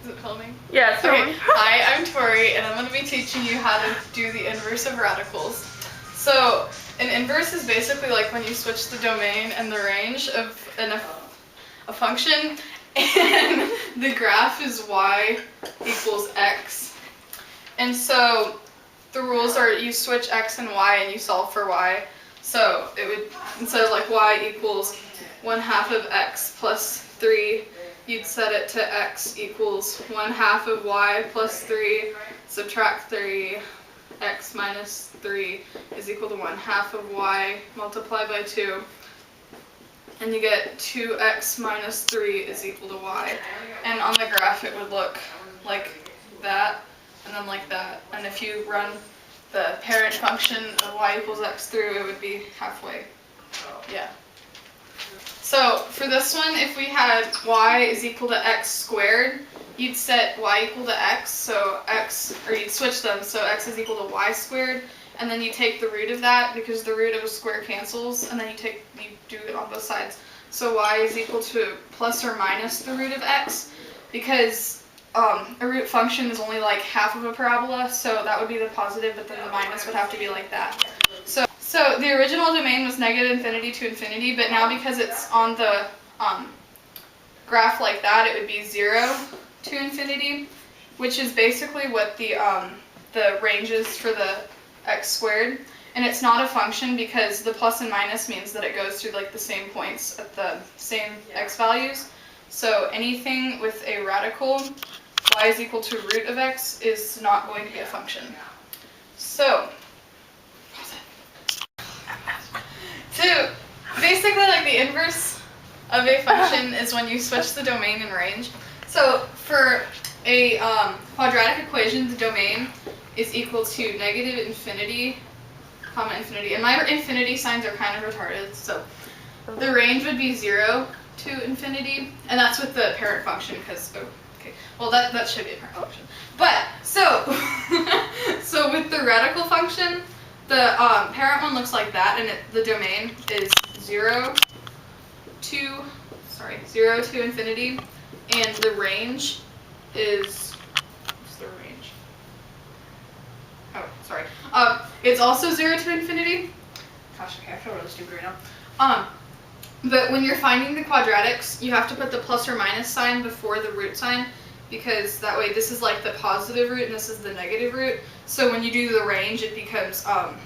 Is it filming? Yeah, it's filming. Okay. Hi, I'm Tori, and I'm going to be teaching you how to do the inverse of radicals. So, an inverse is basically like when you switch the domain and the range of a function, and the graph is y equals x. And so, the rules are you switch x and y and you solve for y. So, it would, instead of like y equals 1/2 of x plus 3, you'd set it to x equals 1/2 of y plus 3, subtract 3, x minus 3 is equal to 1/2 of y multiplied by 2, and you get 2x minus 3 is equal to y. And on the graph it would look like that, and then like that. And if you run the parent function of y equals x through, it would be halfway. Yeah. So for this one, if we had y is equal to x squared, you'd set y equal to x, so x, or you'd switch them, so x is equal to y squared, and then you take the root of that, because the root of a square cancels, and then you do it on both sides. So y is equal to plus or minus the root of x, because a root function is only like half of a parabola, so that would be the positive, but then the minus would have to be like that. So the original domain was negative infinity to infinity, but now because it's on the graph like that, it would be 0 to infinity, which is basically what the range is for the x squared. And it's not a function because the plus and minus means that it goes through like the same points at the same x values. So anything with a radical, y is equal to root of x, is not going to be a function. So basically, like the inverse of a function is when you switch the domain and range. So for a quadratic equation, the domain is equal to negative infinity, comma infinity. And my infinity signs are kind of retarded, so the range would be 0 to infinity, and that's with the parent function, because, okay, well that should be a parent function. But, so with the radical function, the parent one looks like that, and the domain is 0 to infinity, and the range is, what's the range? Oh, sorry. It's also 0 to infinity. Gosh, okay, I feel really stupid right now. But when you're finding the quadratics, you have to put the plus or minus sign before the root sign, because that way this is like the positive root and this is the negative root. So when you do the range, it becomes, that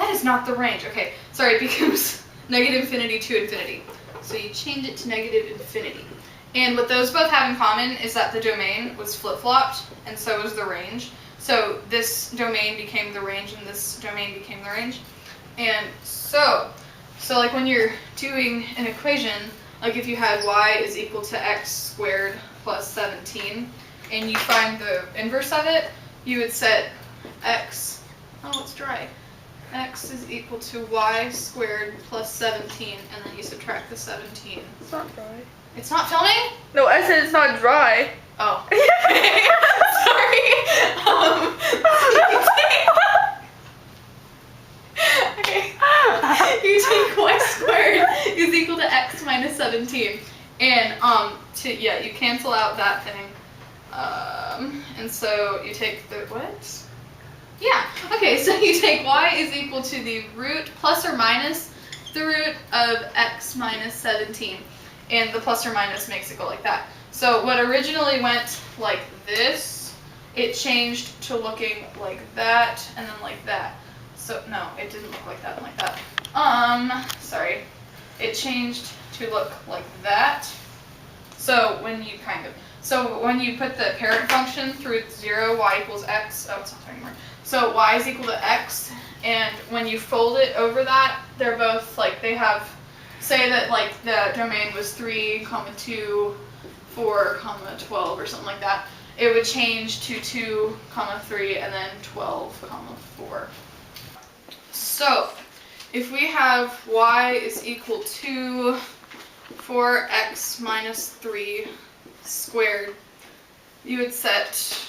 is not the range. Okay, sorry, it becomes negative infinity to infinity. So you change it to negative infinity. And what those both have in common is that the domain was flip-flopped, and so was the range. So this domain became the range, and this domain became the range. And so like when you're doing an equation, like if you had y is equal to x squared plus 17, and you find the inverse of it, you would set x, oh, it's dry. X is equal to y squared plus 17, and then you subtract the 17. It's not dry. It's not filming? No, I said it's not dry. Oh. Sorry. Okay. You take y squared is equal to x minus 17, and you cancel out that thing, and so you take the what? Yeah, okay, so you take y is equal to the root plus or minus the root of x minus 17, and the plus or minus makes it go like that. So what originally went like this, it changed to looking like that, and then like that. So, no, it didn't look like that and like that. Sorry. It changed to look like that. So when you when you put the parent function through 0, y equals x, oh, it's not there anymore. So y is equal to x, and when you fold it over that, they're both like, they have, say that like the domain was 3, 2, 4, 12 or something like that. It would change to 2, 3, and then 12, 4. So if we have y is equal to 4x minus 3 squared, you would set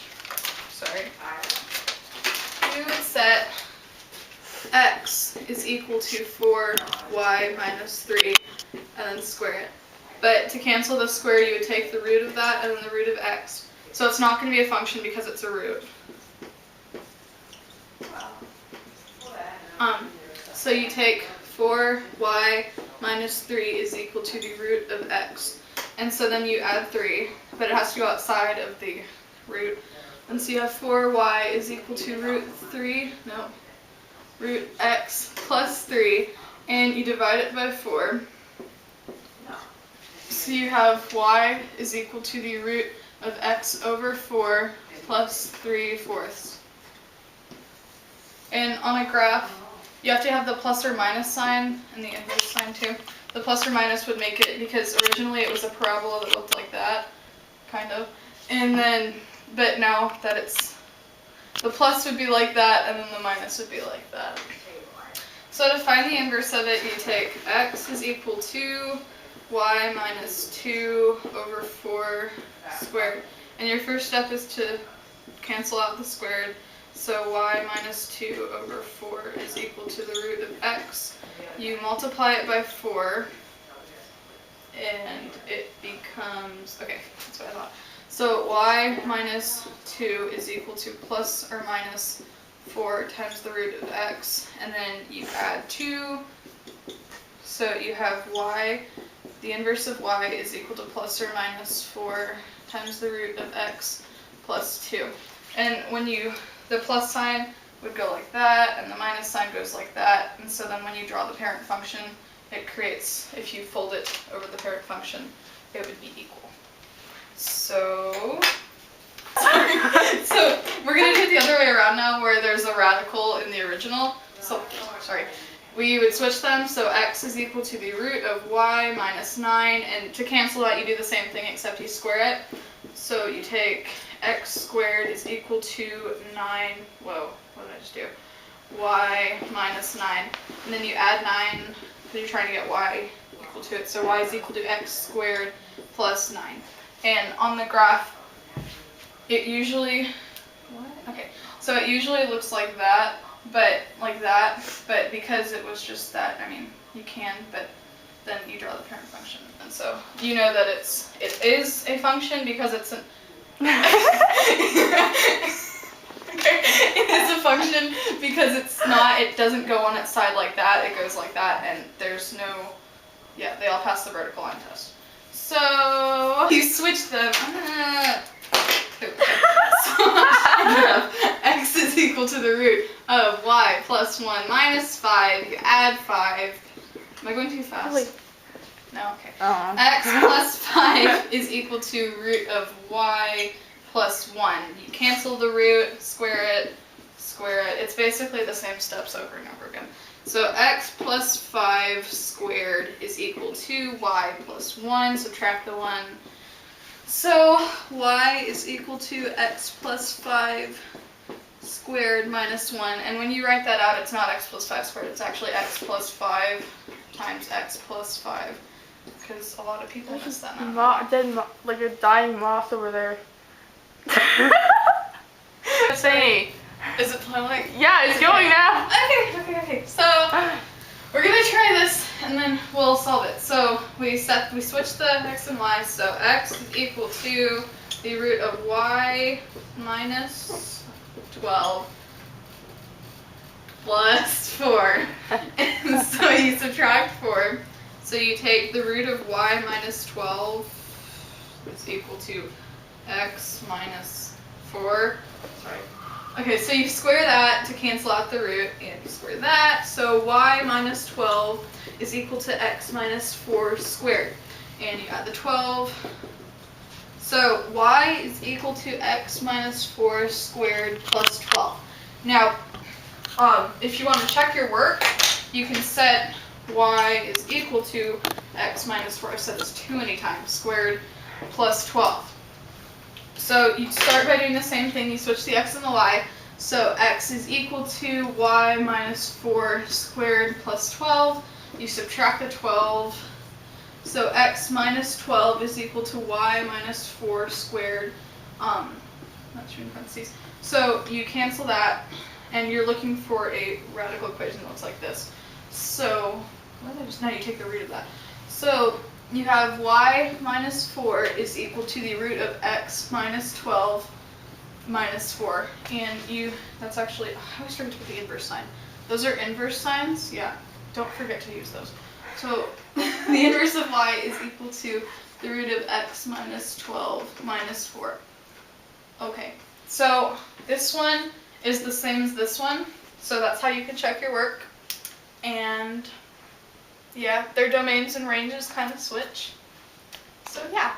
x is equal to 4y minus 3, and then square it. But to cancel the square, you would take the root of that and then the root of x. So it's not going to be a function because it's a root. So you take 4y minus 3 is equal to the root of x. And so then you add 3, but it has to go outside of the root. And so you have 4y is equal to root x plus 3, and you divide it by 4. So you have y is equal to the root of x over 4 plus 3/4. And on a graph, you have to have the plus or minus sign and the inverse sign too. The plus or minus would make it, because originally it was a parabola that looked like that, kind of. And then, but now that it's, the plus would be like that and then the minus would be like that. So to find the inverse of it, you take x is equal to y minus 2 over 4 squared. And your first step is to cancel out the squared. So y minus 2 over 4 is equal to the root of x. You multiply it by 4, and it becomes, okay, that's what I thought. So y minus 2 is equal to plus or minus 4 times the root of x, and then you add 2. So you have y, the inverse of y is equal to plus or minus 4 times the root of x plus 2. And when the plus sign would go like that, and the minus sign goes like that, and so then when you draw the parent function, it creates, if you fold it over the parent function, it would be equal. So we're going to do it the other way around now, where there's a radical in the original. So, sorry. We would switch them, so x is equal to the root of y minus 9, and to cancel that you do the same thing except you square it. So you take x squared is equal to 9, whoa, what did I just do? Y minus 9, and then you add 9, because you're trying to get y equal to it, so y is equal to x squared plus 9. And on the graph, it usually, so it usually looks like that, but because it was just that, I mean, you can, but then you draw the parent function, and so you know that it is a function because it's an it is a function because it doesn't go on its side like that, it goes like that, and there's no, they all pass the vertical line test. So you switch them. X is equal to the root of y plus 1 minus 5. You add 5. Am I going too fast? Wait. No, okay. X plus 5 is equal to root of y plus 1. You cancel the root, square it. It's basically the same steps over and over again. So x plus 5 squared is equal to y plus 1. Subtract the 1. So y is equal to x plus 5 squared minus 1. And when you write that out, it's not x plus 5 squared. It's actually x plus 5 times x plus 5. Because a lot of people miss that number. Like a dying moth over there. Say. Is it playing? Yeah, it's going now. Okay. So we're gonna try this and then we'll solve it. So we switch the x and y. So x is equal to the root of y minus 12 plus 4. And so you subtract 4. So you take the root of y minus 12 is equal to x minus 4. Sorry. Okay, so you square that to cancel out the root, and you square that. So y minus 12 is equal to x minus 4 squared. And you add the 12. So y is equal to x minus 4 squared plus 12. Now, if you want to check your work, you can set y is equal to x minus 4. I've said this too many times. Squared plus 12. So you start by doing the same thing. You switch the x and the y. So x is equal to y minus 4 squared plus 12. You subtract the 12. So x minus 12 is equal to y minus 4 squared. That's in parentheses. So you cancel that, and you're looking for a radical equation that looks like this. So now you take the root of that. So you have y minus 4 is equal to the root of x minus 12 minus 4. And that's actually, I always forget to put the inverse sign. Those are inverse signs, yeah. Don't forget to use those. So the inverse of y is equal to the root of x minus 12 minus 4. Okay, so this one is the same as this one, so that's how you can check your work. And yeah, their domains and ranges kind of switch. So yeah.